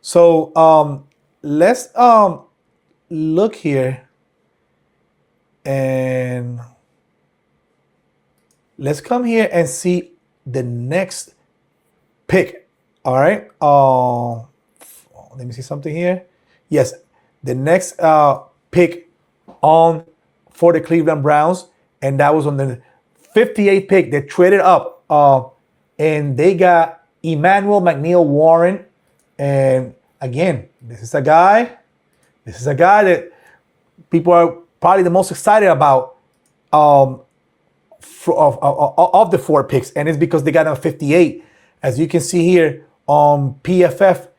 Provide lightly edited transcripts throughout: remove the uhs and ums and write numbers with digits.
So let's look here and let's come here and see the next pick. All right. Let me see something here. Yes, the next pick on for the Cleveland Browns, and that was on the 58th pick. They traded up, and they got Emmanuel McNeil-Warren. And again, this is a guy that people are probably the most excited about of the four picks, and it's because they got him at 58. As you can see here on PFF,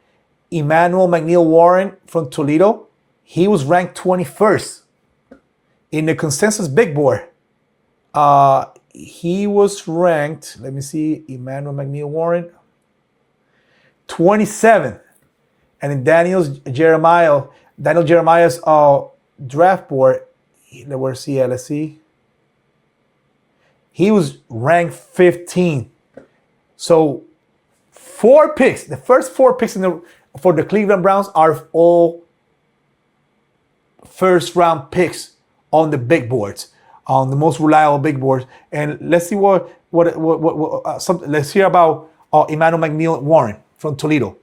Emmanuel McNeil-Warren from Toledo, he was ranked 21st in the consensus big board. He was ranked, let me see, Emmanuel McNeil-Warren, 27th. And in Daniel Jeremiah's draft board, let's see. He was ranked 15th. So four picks, the first four picks for the Cleveland Browns are all first round picks on the big boards, on the most reliable big boards. And let's see let's hear about Emmanuel McNeil-Warren from Toledo.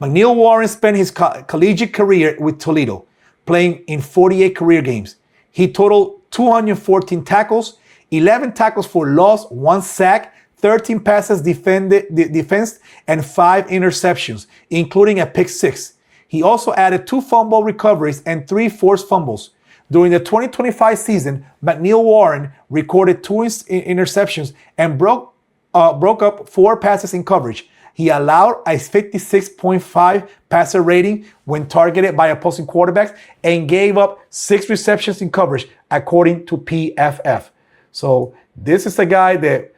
McNeil-Warren spent his collegiate career with Toledo, playing in 48 career games. He totaled 214 tackles, 11 tackles for loss, 1 sack, 13 passes defensed, and 5 interceptions, including a pick 6. He also added 2 fumble recoveries and 3 forced fumbles. During the 2025 season, McNeil-Warren recorded 2 interceptions and broke up 4 passes in coverage. He allowed a 56.5 passer rating when targeted by opposing quarterbacks and gave up 6 receptions in coverage, according to PFF. So this is a guy that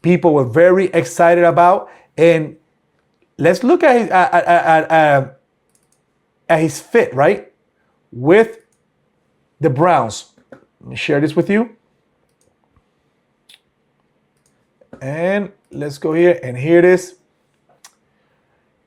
people were very excited about. And let's look at his fit, right, with the Browns. Let me share this with you. And let's go here, and here it is.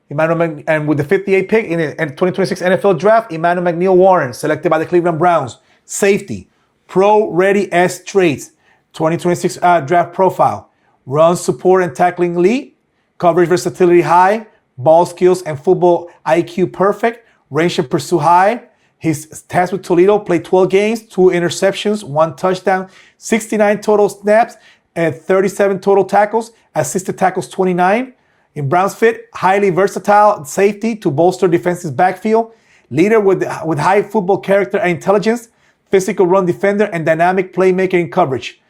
And with the 58th pick in the 2026 NFL Draft, Emmanuel McNeil-Warren, selected by the Cleveland Browns. Safety, pro-ready S traits, 2026 draft profile. Run support and tackling elite, coverage versatility high, ball skills and football IQ perfect, range and pursue high. His stats with Toledo: played 12 games, 2 interceptions, 1 touchdown, 69 total snaps, and 37 total tackles, assisted tackles 29. In Browns fit, highly versatile safety to bolster defense's backfield, leader with high football character and intelligence, physical run defender, and dynamic playmaker in coverage.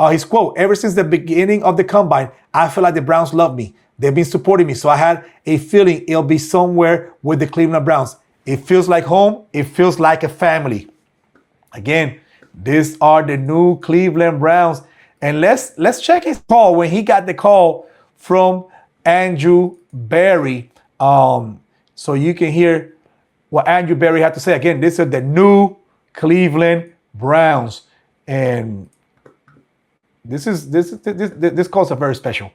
His quote: "Ever since the beginning of the combine, I feel like the Browns love me. They've been supporting me, so I had a feeling it'll be somewhere with the Cleveland Browns. It feels like home. It feels like a family." Again, these are the new Cleveland Browns. And let's check his call when he got the call from Andrew Berry. So you can hear what Andrew Berry had to say. Again, these are the new Cleveland Browns. And this calls are very special.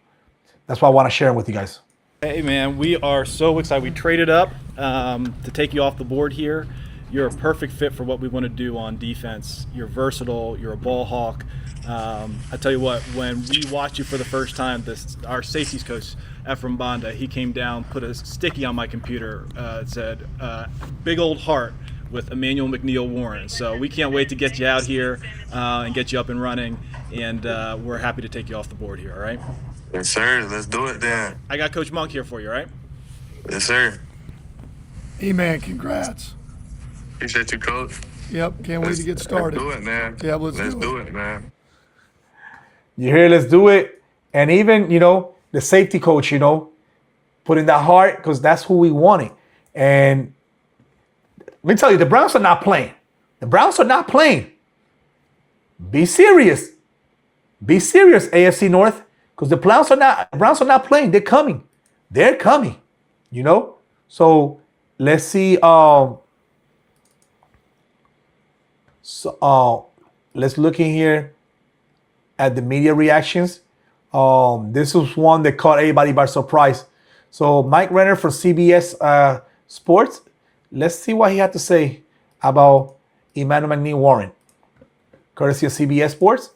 That's why I want to share them with you guys. Hey man, we are so excited. We traded up to take you off the board here. You're a perfect fit for what we want to do on defense. You're versatile. You're a ball hawk. I tell you what, when we watched you for the first time, our safeties coach, Ephraim Banda, he came down, put a sticky on my computer. It said, "Big old heart with Emmanuel McNeil-Warren." So we can't wait to get you out here and get you up and running. And we're happy to take you off the board here, all right? Yes, sir. Let's do it then. I got Coach Monk here for you, all right? Yes, sir. E-Man, congrats. Appreciate you, Coach. Yep, can't wait to get started. Let's do it, man. Yeah, let's do it, man. You hear, let's do it. And even, the safety coach, put in that heart, because that's who we wanted. And let me tell you, the Browns are not playing. The Browns are not playing. Be serious. Be serious, AFC North, because the Browns are not playing. They're coming. They're coming. So let's see. Let's look in here at the media reactions. This was one that caught everybody by surprise. So Mike Renner from CBS Sports. Let's see what he had to say about Emmanuel McNeil-Warren, courtesy of CBS Sports.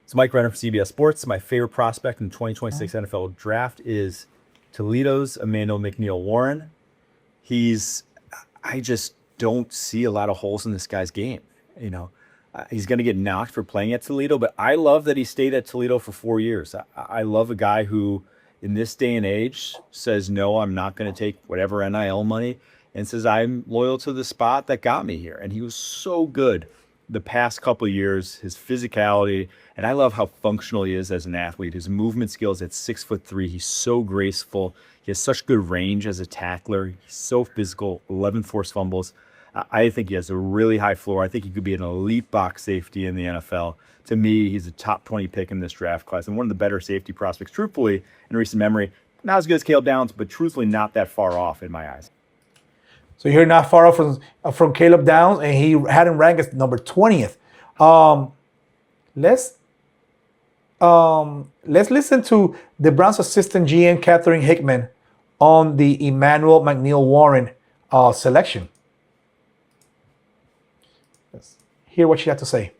It's Mike Renner from CBS Sports. My favorite prospect in the 2026 NFL Draft is Toledo's Emmanuel McNeil-Warren. I just don't see a lot of holes in this guy's game. He's going to get knocked for playing at Toledo, but I love that he stayed at Toledo for 4 years. I love a guy who, in this day and age, says, no, I'm not going to take whatever NIL money, and says, I'm loyal to the spot that got me here. And he was so good the past couple of years, his physicality, and I love how functional he is as an athlete. His movement skills at 6'3", he's so graceful. He has such good range as a tackler. He's so physical, 11 forced fumbles. I think he has a really high floor. I think he could be an elite box safety in the NFL. To me, he's a top 20 pick in this draft class and one of the better safety prospects, truthfully, in recent memory. Not as good as Caleb Downs, but truthfully not that far off in my eyes. So you're not far off from Caleb Downs, and he had him ranked as number 20th. Let's listen to the Browns assistant GM Catherine Hickman on the Emmanuel McNeil-Warren selection. Let's hear what she had to say.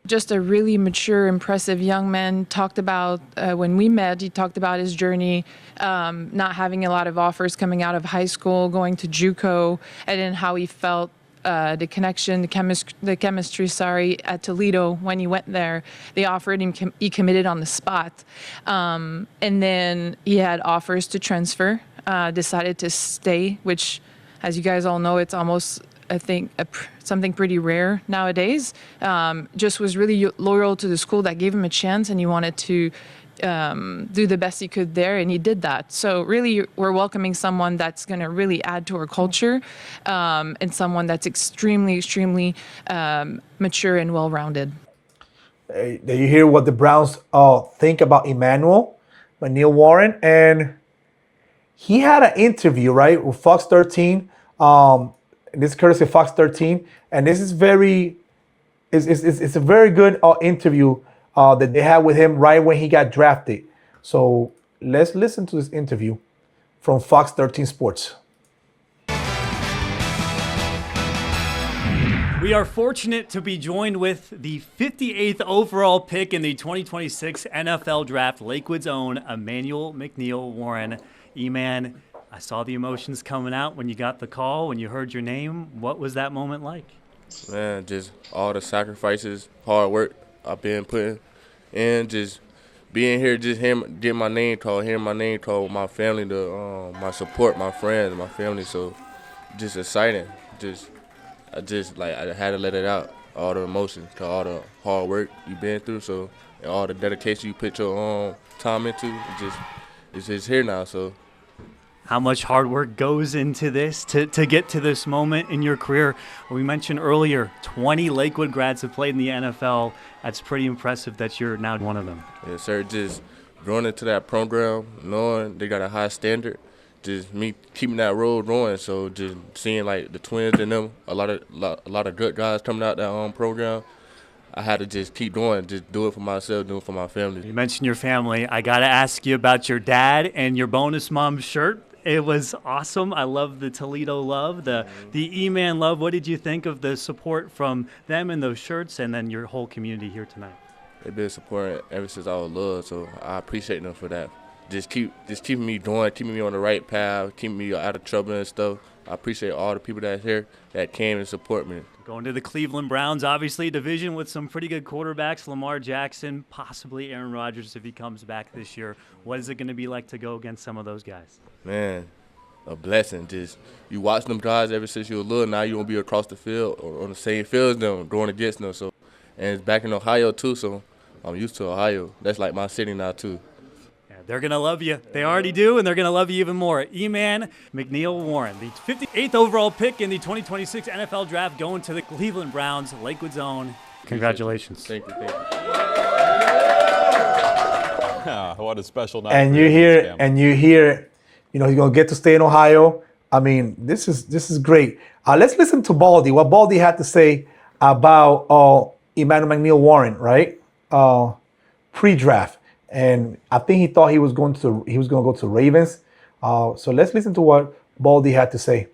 Just a really mature, impressive young man. Talked about, when we met, he talked about his journey, not having a lot of offers coming out of high school, going to JUCO, and then how he felt the connection, the chemistry, at Toledo when he went there. They offered him, he committed on the spot. And then he had offers to transfer, decided to stay, which, as you guys all know, it's almost, I think, something pretty rare nowadays. Just was really loyal to the school that gave him a chance, and he wanted to do the best he could there, and he did that. So really, we're welcoming someone that's going to really add to our culture, and someone that's extremely, extremely mature and well-rounded. Did you hear what the Browns think about Emmanuel McNeil-Warren? And he had an interview, right, with Fox 13. This is courtesy of Fox 13, and this is it's a very good interview that they had with him right when he got drafted. So let's listen to this interview from Fox 13 Sports. We are fortunate to be joined with the 58th overall pick in the 2026 NFL Draft, Lakewood's own Emmanuel McNeil-Warren. E-Man, I saw the emotions coming out when you got the call, when you heard your name. What was that moment like? Man, just all the sacrifices, hard work I've been putting in, just being here, just getting my name called, hearing my name called with my family, my support, my friends, my family. So just exciting. I had to let it out, all the emotions, all the hard work you've been through, so, and all the dedication you put your time into, it's just here now, so. How much hard work goes into this to get to this moment in your career? We mentioned earlier, 20 Lakewood grads have played in the NFL. That's pretty impressive that you're now one of them. Yes, sir. Just going into that program, knowing they got a high standard, just me keeping that road going. So just seeing like the twins and them, a lot of good guys coming out that program. I had to just keep going, just do it for myself, do it for my family. You mentioned your family. I got to ask you about your dad and your bonus mom shirt. It was awesome. I love the Toledo love, the E-Man love. What did you think of the support from them and those shirts, and then your whole community here tonight? They've been supporting ever since I was little, so I appreciate them for that. Just keeping me going, keeping me on the right path, keeping me out of trouble and stuff. I appreciate all the people that's here that came and support me. Going to the Cleveland Browns, obviously a division with some pretty good quarterbacks, Lamar Jackson, possibly Aaron Rodgers if he comes back this year. What is it going to be like to go against some of those guys? Man, a blessing. Just you watch them guys ever since you were little. Now you won't be across the field or on the same field as them, going against them. So, and it's back in Ohio too, so I'm used to Ohio. That's like my city now too. Yeah, they're going to love you. They already do, and they're going to love you even more. E-Man McNeil-Warren, the 58th overall pick in the 2026 NFL Draft, going to the Cleveland Browns, Lakewood's own. Congratulations. Thank you. What a special night. And you hear, you know, he's gonna get to stay in Ohio. I mean, this is great. Let's listen to Baldy. What Baldy had to say about Emmanuel McNeil-Warren, right? Pre-draft, and I think he thought he was going to go to Ravens. So let's listen to what Baldy had to say.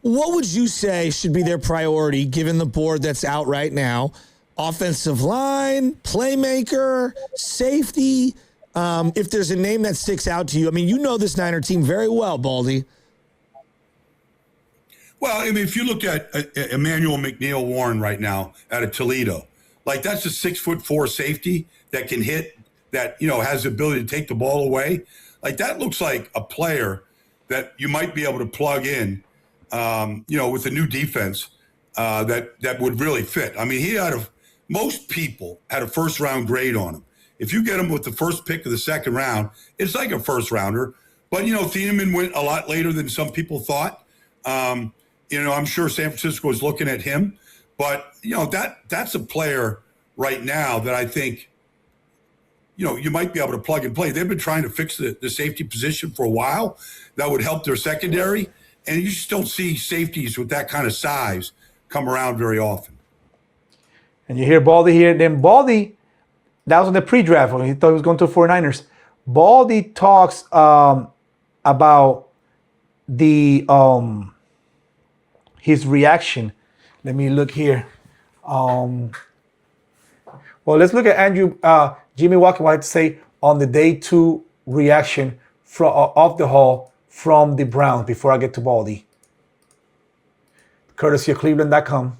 What would you say should be their priority given the board that's out right now? Offensive line, playmaker, safety. If there's a name that sticks out to you, I mean, you know this Niner team very well, Baldy. Well, I mean, if you look at Emmanuel McNeil-Warren right now out of Toledo, like that's a 6'4" safety that can hit, that, you know, has the ability to take the ball away. Like that looks like a player that you might be able to plug in, you know, with a new defense that would really fit. I mean, most people had a first round grade on him. If you get him with the first pick of the second round, it's like a first rounder. But, you know, Thieneman went a lot later than some people thought. You know, I'm sure San Francisco is looking at him, but you know, that's a player right now that I think, you know, you might be able to plug and play. They've been trying to fix the safety position for a while. That would help their secondary, and you just don't see safeties with that kind of size come around very often. And you hear Baldy here. Then Baldy, that was on the pre-draft when he thought he was going to the 49ers. Baldy talks about the his reaction. Let me look here. Well, let's look at Andrew. Jimmy Walker wanted to say on the day 2 reaction from off the hall from the Browns before I get to Baldy. Courtesy of Cleveland.com.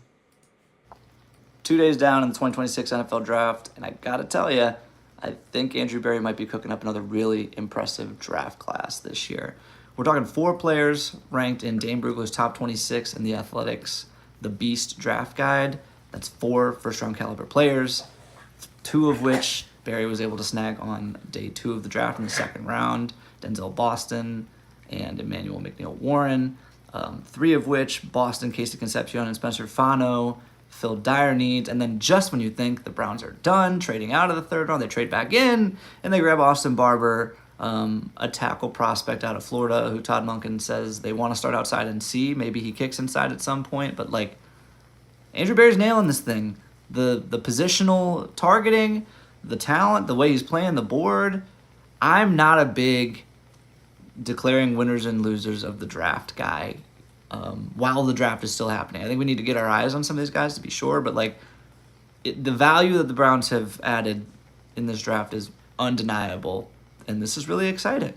2 days down in the 2026 NFL Draft, and I gotta tell you, I think Andrew Berry might be cooking up another really impressive draft class this year. We're talking 4 players ranked in Dane Brugler's top 26 in the Athletics, the Beast Draft Guide. That's 4 first-round caliber players, 2 of which Berry was able to snag on day 2 of the draft in the second round, Denzel Boston and Emmanuel McNeil-Warren, 3 of which Boston, Casey Concepcion, and Spencer Fano filled dire needs. And then just when you think the Browns are done trading out of the third round, they trade back in, and they grab Austin Barber, a tackle prospect out of Florida who Todd Monken says they want to start outside and see. Maybe he kicks inside at some point, but like Andrew Berry's nailing this thing. The positional targeting, the talent, the way he's playing the board. I'm not a big declaring winners and losers of the draft guy while the draft is still happening. I think we need to get our eyes on some of these guys to be sure, but like the value that the Browns have added in this draft is undeniable. And this is really exciting.